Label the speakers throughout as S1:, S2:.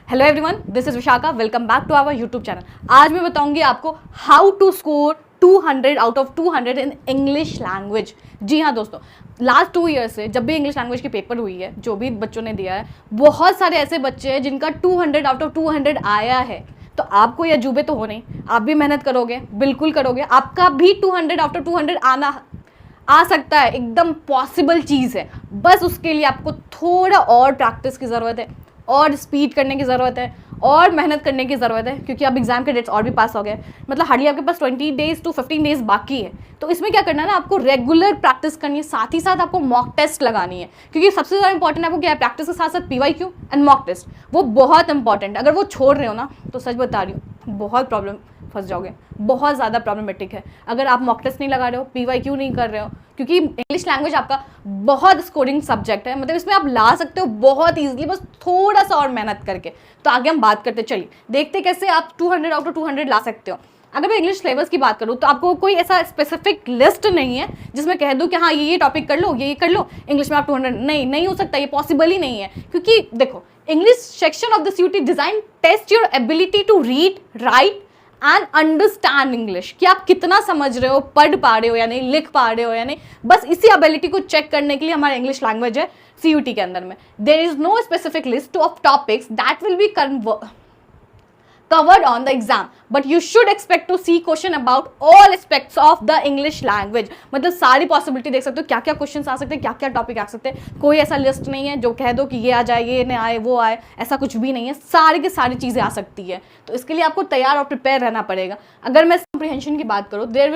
S1: Hello everyone, this is Vishakha. Welcome back to our YouTube channel. आज मैं बताऊंगी आपको how to score 200 out of 200 in English language. जी हाँ दोस्तों, लास्ट 2 ईयर से जब भी इंग्लिश लैंग्वेज की पेपर हुई है, जो भी बच्चों ने दिया है, बहुत सारे ऐसे बच्चे हैं जिनका 200 आउट ऑफ 200 आया है। तो आपको ये अजूबे तो हो नहीं, आप भी मेहनत करोगे, बिल्कुल करोगे, आपका भी 200 आउट ऑफ 200 आ सकता है। एकदम पॉसिबल चीज़ है। बस उसके लिए आपको थोड़ा और प्रैक्टिस की ज़रूरत है, और स्पीड करने की ज़रूरत है, और मेहनत करने की ज़रूरत है, क्योंकि अब एग्जाम के डेट्स और भी पास हो गए। मतलब हार्डली आपके पास 20 डेज टू 15 डेज बाकी है। तो इसमें क्या करना है ना, आपको रेगुलर प्रैक्टिस करनी है, साथ ही साथ आपको मॉक टेस्ट लगानी है, क्योंकि सबसे ज़्यादा इंपॉर्टेंट आपको क्या है, प्रैक्टिस के साथ साथ PYQ एंड मॉक टेस्ट, वो बहुत इंपॉर्टेंट है। अगर वो छोड़ रहे हो ना, तो सच बता रही हूँ, बहुत प्रॉब्लम फंस जाओगे, बहुत ज़्यादा प्रॉब्लमेटिक है। अगर आप मॉक टेस्ट नहीं लगा रहे हो, PYQ नहीं कर रहे हो, क्योंकि इंग्लिश लैंग्वेज आपका बहुत स्कोरिंग सब्जेक्ट है, मतलब इसमें आप ला सकते हो बहुत ईजिली, बस थोड़ा सा और मेहनत करके। तो आगे हम बात करते, चलिए देखते कैसे आप 200 आउट ऑफ 200 ला सकते हो। अगर मैं इंग्लिश सिलेबस की बात करूँ तो आपको कोई ऐसा स्पेसिफिक लिस्ट नहीं है जिसमें कह दूँ कि हाँ ये टॉपिक कर लो, ये कर लो, इंग्लिश में आप 200 नहीं हो सकता, ये पॉसिबल ही नहीं है। क्योंकि देखो, English section of the CUET design test your ability to read, write and understand English, कि आप कितना समझ रहे हो, पढ़ पा रहे हो या नहीं, लिख पा रहे हो या नहीं। बस इसी एबिलिटी को चेक करने के लिए हमारा इंग्लिश लैंग्वेज है CUET के अंदर में। There is no specific list of topics that will be covered on the exam, but you should expect to see question about all aspects of the English language। मतलब सारी possibility देख सकते हो, क्या क्या क्वेश्चन आ सकते हैं, क्या क्या टॉपिक आ सकते हैं। कोई ऐसा लिस्ट नहीं है जो कह दो कि ये आ जाए, ये नहीं आए, वो आए, ऐसा कुछ भी नहीं है। सारी की सारी चीज़ें आ सकती है। तो इसके लिए आपको तैयार और प्रिपेयर रहना पड़ेगा। अगर मैं कॉम्प्रिहेंशन की बात करूँ, there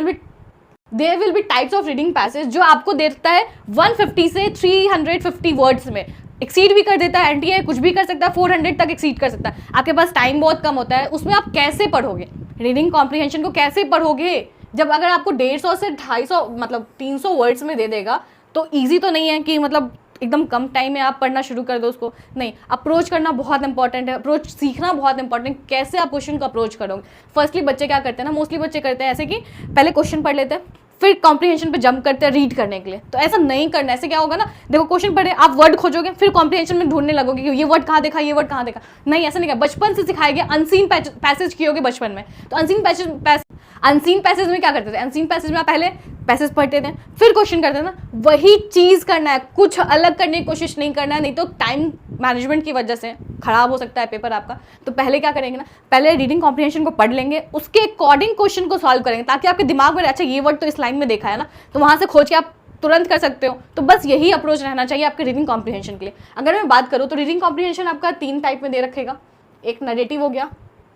S1: will be types of reading passage जो आपको देता है 150 से 350 वर्ड्स में। एक्सीड भी कर देता है, NTA कुछ भी कर सकता है, 400 तक एक्सीड कर सकता है। आपके पास टाइम बहुत कम होता है, उसमें आप कैसे पढ़ोगे रीडिंग कॉम्प्रिहेंशन को, कैसे पढ़ोगे जब अगर आपको 150 से 250 मतलब 300 वर्ड्स में दे देगा। तो ईजी तो नहीं है कि मतलब एकदम कम टाइम में आप पढ़ना शुरू कर दो उसको। नहीं, अप्रोच करना बहुत इंपॉर्टेंट है, अप्रोच सीखना बहुत इंपॉर्टेंट है। कैसे आप क्वेश्चन को अप्रोच करोगे। फर्स्टली बच्चे क्या करते हैं ना, मोस्टली बच्चे करते हैं ऐसे कि पहले क्वेश्चन पढ़ लेते हैं, फिर कॉम्प्रिहेंशन पे जंप करते हैं रीड करने के लिए। तो ऐसा नहीं करना। ऐसे क्या होगा ना, देखो क्वेश्चन पढ़े, आप वर्ड खोजोगे, फिर कॉम्प्रिहेंशन में ढूंढने लगोगे कि ये वर्ड कहाँ देखा, ये वर्ड कहाँ देखा। नहीं, ऐसा नहीं कर। बचपन से सिखाए गए अनसीन पैसेज किए होगे बचपन में। तो अनसीन पैसेज में क्या करते थे, अनसीन पैसेज में आप पहले पैसेज पढ़ते थे, फिर क्वेश्चन करते थे ना, वही चीज़ करना है, कुछ अलग करने की कोशिश नहीं करना है। नहीं तो टाइम मैनेजमेंट की वजह से खराब हो सकता है पेपर आपका। तो पहले क्या करेंगे ना, पहले रीडिंग कॉम्प्रिहेंशन को पढ़ लेंगे, उसके अकॉर्डिंग क्वेश्चन को सॉल्व करेंगे, ताकि आपके दिमाग में अच्छा ये वर्ड तो इस लाइन में देखा है ना, तो वहाँ से खोज के आप तुरंत कर सकते हो। तो बस यही अप्रोच रहना चाहिए आपके रीडिंग कॉम्प्रिहेंशन के लिए। अगर मैं बात करूँ तो रीडिंग कॉम्प्रिहेंशन आपका 3 टाइप में दे रखेगा। एक नरेटिव हो गया,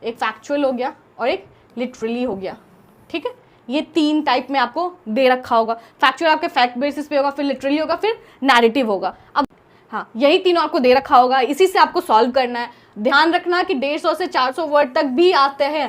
S1: एक फैक्चुअल हो गया, और एक लिटरली हो गया। ठीक है, ये 3 टाइप में आपको दे रखा होगा। फैक्चुअल आपके फैक्ट बेसिस पे होगा, फिर लिटरली होगा, फिर नैरेटिव होगा। अब हाँ, यही तीनों आपको दे रखा होगा, इसी से आपको सॉल्व करना है। ध्यान रखना कि 150 से 400 वर्ड तक भी आते हैं,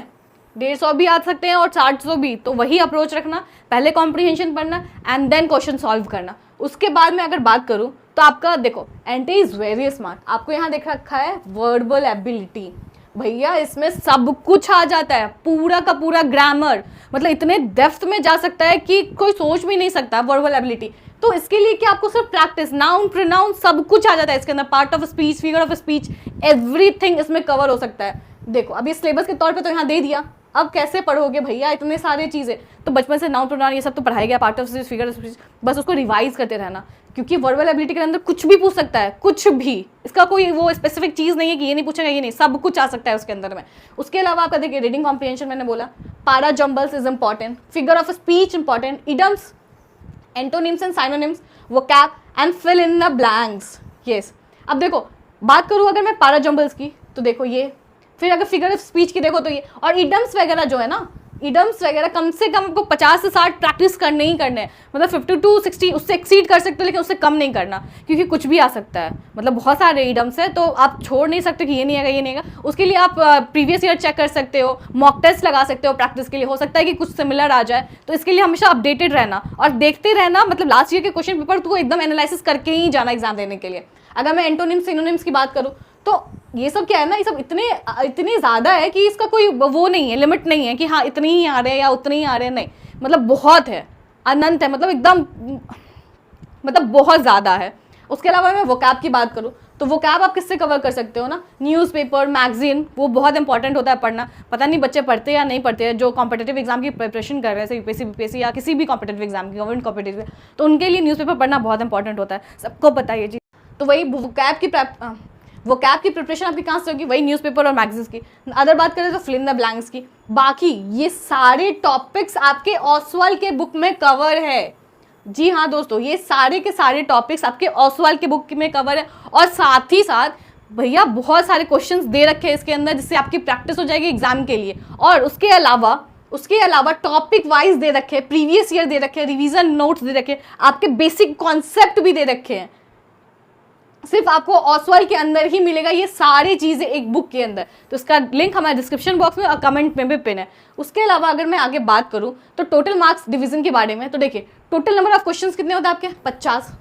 S1: 150 भी आ सकते हैं और 400 भी। तो वही अप्रोच रखना, पहले कॉम्प्रिहेंशन पढ़ना एंड देन क्वेश्चन सॉल्व करना। उसके बाद में अगर बात करूँ तो आपका देखो, NTA इज वेरी स्मार्ट। आपको यहाँ देख रखा है वर्बल एबिलिटी। भैया इसमें सब कुछ आ जाता है, पूरा का पूरा ग्रामर, मतलब इतने डेप्थ में जा सकता है कि कोई सोच भी नहीं सकता वर्बल एबिलिटी। तो इसके लिए कि आपको सिर्फ प्रैक्टिस, नाउन, प्रोनाउन सब कुछ आ जाता है इसके अंदर। Part of speech, figure of speech, everything इसमें कवर हो सकता है। देखो अब ये सिलेबस के तौर पे तो यहाँ दे दिया, अब कैसे पढ़ोगे भैया इतने सारे चीज़ें। तो बचपन से नाउन, प्रोनाउन ये सब तो पढ़ाया गया, part of speech, figure of speech, बस उसको रिवाइज करते रहना। क्योंकि वर्बल एबिलिटी के अंदर कुछ भी पूछ सकता है, कुछ भी। इसका कोई वो स्पेसिफिक चीज़ नहीं है कि ये नहीं पूछेगा, ये नहीं, सब कुछ आ सकता है उसके अंदर में। उसके अलावा आपका देखिए रीडिंग कॉम्प्रिहेंशन मैंने बोला, para jumbles is important, figure of speech important, idioms, antonyms and synonyms, vocab and fill in the blanks. Yes, अब देखो बात करूँ अगर मैं पारा जम्बल्स की, तो देखो ये, फिर अगर फिगर ऑफ स्पीच की देखो तो ये, और इडम्स वगैरह जो है ना, इडम्स वगैरह कम से कम आपको 50 से 60 प्रैक्टिस करने ही करने हैं। मतलब 50 to 60 उससे एक्सीड कर सकते हो, लेकिन उससे कम नहीं करना, क्योंकि कुछ भी आ सकता है। मतलब बहुत सारे इडम्स है, तो आप छोड़ नहीं सकते कि ये नहीं आएगा, ये नहीं आएगा। उसके लिए आप प्रीवियस ईयर चेक कर सकते हो, मॉक टेस्ट लगा सकते हो प्रैक्टिस के लिए। हो सकता है कि कुछ सिमिलर आ जाए, तो इसके लिए हमेशा अपडेटेड रहना और देखते रहना। मतलब लास्ट ईयर के क्वेश्चन पेपर को एकदम एनालिसिस करके ही जाना एग्जाम देने के लिए। अगर मैं एंटोनिम्स, सिनोनिम्स की बात करूँ तो ये सब क्या है ना, ये सब इतने ज़्यादा है कि इसका कोई वो नहीं है, लिमिट नहीं है कि हाँ इतने ही आ रहे हैं या उतने ही आ रहे हैं। नहीं, मतलब बहुत है, अनंत है, मतलब एकदम, मतलब बहुत ज़्यादा है। उसके अलावा मैं वोकैब की बात करूँ तो वो कैब आप किससे कवर कर सकते हो ना, न्यूज़पेपर, मैगजीन, वो बहुत इंपॉर्टेंट होता है पढ़ना। पता नहीं बच्चे पढ़ते या नहीं पढ़ते हैं, जो कॉम्पिटेटिव एग्जाम की प्रिपरेशन कर रहे हैं, यूपीएससी, बीपीएससी या किसी भी कॉम्पिटेटिव एग्जाम की, गवर्नमेंट कॉम्पिटेटिव, तो उनके लिए न्यूज़पेपर पढ़ना बहुत इंपॉर्टेंट होता है, सबको पता है ये चीज़। तो वही वो कैब की प्रिपरेशन आपकी कहाँ से होगी, वही न्यूज़पेपर और मैगजीन्स की। अदर बात करें तो फिल इन द ब्लैंक्स की। बाकी ये सारे टॉपिक्स आपके ओसवाल के बुक में कवर है। जी हाँ दोस्तों, ये सारे के सारे टॉपिक्स आपके ओसवाल के बुक में कवर है। और साथ ही साथ भैया बहुत सारे क्वेश्चंस दे रखे हैं इसके अंदर, जिससे आपकी प्रैक्टिस हो जाएगी एग्जाम के लिए। और उसके अलावा टॉपिक वाइज दे रखे हैं, प्रीवियस ईयर दे रखे हैं, रिवीजन नोट्स दे रखे हैं, आपके बेसिक कॉन्सेप्ट भी दे रखे हैं। सिर्फ आपको ओसवाल के अंदर ही मिलेगा ये सारी चीज़ें एक बुक के अंदर। तो इसका लिंक हमारे डिस्क्रिप्शन बॉक्स में और कमेंट में भी पिन है। उसके अलावा अगर मैं आगे बात करूं तो टोटल मार्क्स डिवीजन के बारे में, तो देखिए टोटल नंबर ऑफ क्वेश्चंस कितने होते हैं आपके, 50।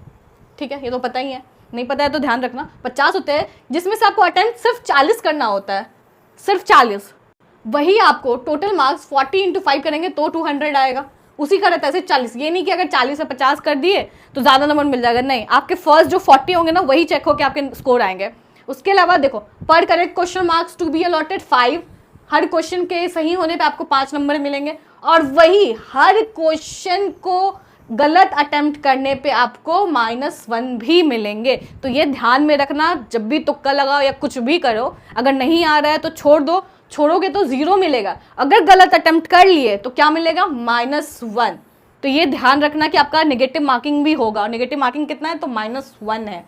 S1: ठीक है, ये तो पता ही है, नहीं पता है तो ध्यान रखना, 50 होते हैं, जिसमें से आपको अटेम्प्ट सिर्फ 40 करना होता है, सिर्फ 40। वही आपको टोटल मार्क्स 40 × 5 करेंगे तो 200 आएगा। उसी का रहता है सिर्फ 40। ये नहीं कि अगर 40 से 50 कर दिए तो ज़्यादा नंबर मिल जाएगा, नहीं, आपके फर्स्ट जो 40 होंगे ना वही चेक होकर आपके स्कोर आएंगे। उसके अलावा देखो, पर correct question marks to be allotted 5, हर क्वेश्चन के सही होने पे आपको 5 नंबर मिलेंगे। और वही हर क्वेश्चन को गलत अटेम्प्ट करने पे आपको -1 भी मिलेंगे। तो ये ध्यान में रखना, जब भी तुक्का लगाओ या कुछ भी करो, अगर नहीं आ रहा है तो छोड़ दो, छोड़ोगे तो 0 मिलेगा। अगर गलत अटेम्प्ट कर लिए तो क्या मिलेगा, -1। तो ये ध्यान रखना कि आपका नेगेटिव मार्किंग भी होगा, और नेगेटिव मार्किंग कितना है तो -1 है।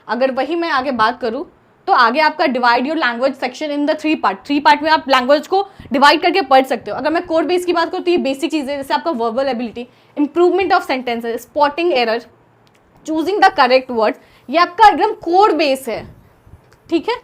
S1: अगर वही मैं आगे बात करूँ तो आगे आपका divide your language section in the 3 part में आप लैंग्वेज को डिवाइड करके पढ़ सकते हो। अगर मैं कोर बेस की बात करूँ तो ये बेसिक चीज़ें, जैसे आपका verbal ability, improvement of sentences, spotting error, choosing the correct words, ये आपका एकदम कोर बेस है। ठीक है,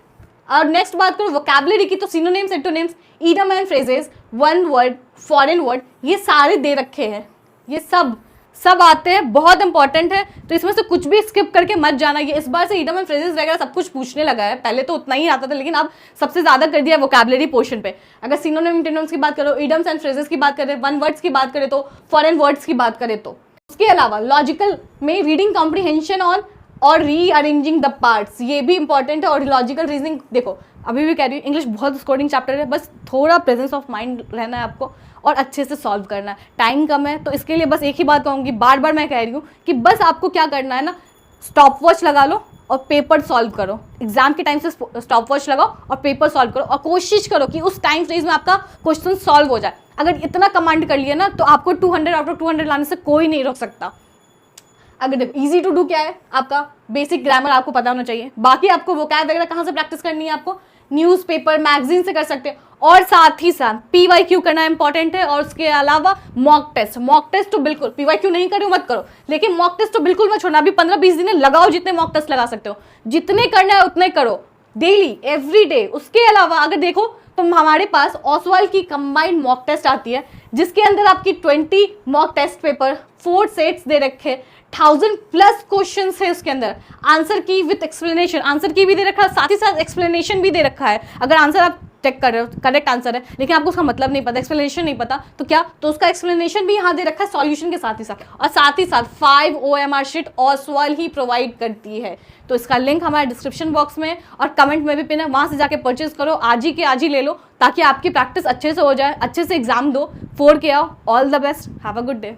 S1: और नेक्स्ट बात करो वोकैबुलरी की, तो synonyms, antonyms, idiom and phrases, one word, foreign word, ये सारे दे रखे हैं। ये सब आते हैं, बहुत इंपॉर्टेंट है। तो इसमें से कुछ भी स्किप करके मत जाना। ये इस बार से इडियम एंड फ्रेजेस वगैरह सब कुछ पूछने लगा है, पहले तो उतना ही आता था, लेकिन अब सबसे ज्यादा कर दिया है वोकैबुलरी पोर्शन पे। अगर सिनोनिम, एंटोनिम्स की बात करो, इडियम्स एंड फ्रेजेस की बात करें, वन वर्ड्स की बात करें, तो फॉरेन वर्ड्स की बात करें तो। उसके अलावा लॉजिकल में रीडिंग कॉम्प्रीहेंशन ऑन और रीअरेंजिंग द पार्ट्स, ये भी इंपॉर्टेंट है। और लॉजिकल रीजनिंग, देखो अभी भी कह रही हूँ, इंग्लिश बहुत स्कोरिंग चैप्टर है, बस थोड़ा प्रेजेंस ऑफ माइंड रहना है आपको और अच्छे से सॉल्व करना है। टाइम कम है, तो इसके लिए बस एक ही बात कहूँगी, बार बार मैं कह रही हूँ कि बस आपको क्या करना है ना, स्टॉप वॉच लगा लो और पेपर सॉल्व करो। एग्जाम के टाइम से स्टॉप वॉच लगाओ और पेपर सॉल्व करो, और कोशिश करो कि उस टाइम फ्रेज में आपका क्वेश्चन सॉल्व हो जाए। अगर इतना कमांड कर लिया ना तो आपको 200 आउट ऑफ 200 लाने से कोई नहीं रोक सकता। अगर देखो इजी टू डू क्या है, आपका बेसिक ग्रामर आपको पता होना चाहिए। बाकी आपको वोकैब वगैरह कहाँ से प्रैक्टिस करनी है, आपको न्यूज़पेपर, मैगजीन से कर सकते हैं। और साथ ही साथ PYQ करना इंपॉर्टेंट है। और उसके अलावा मॉक टेस्ट तो बिल्कुल, PYQ नहीं करो मत करो, लेकिन मॉक टेस्ट तो बिल्कुल मत छोड़ना। अभी 15-20 दिन लगाओ, जितने मॉक टेस्ट लगा सकते हो, जितने करना है उतने करो, डेली, एवरी डे। उसके अलावा अगर देखो तो हमारे पास ओसवाल की कंबाइंड मॉक टेस्ट आती है, जिसके अंदर आपकी 20 मॉक टेस्ट पेपर, 4 सेट्स दे रखे, 1000+ क्वेश्चंस है उसके अंदर, आंसर की विद एक्सप्लेनेशन, आंसर की भी दे रखा है, साथ ही साथ एक्सप्लेनेशन भी दे रखा है। अगर आंसर आप चेक कर रहे हो, करेक्ट आंसर है, लेकिन आपको उसका मतलब नहीं पता, एक्सप्लेनेशन नहीं पता, तो क्या, तो उसका एक्सप्लेनेशन भी यहाँ दे रखा है सॉल्यूशन के साथ ही साथ। और साथ ही साथ 5 OMR शीट ओसवाल ही प्रोवाइड करती है। तो इसका लिंक हमारे डिस्क्रिप्शन बॉक्स में और कमेंट में भी पिन है, वहाँ से जाके परचेज करो, आज ही के आज ही ले लो, ताकि आपकी प्रैक्टिस अच्छे से हो जाए, अच्छे से एग्जाम दो, 4 के आओ। All the best, have a good day.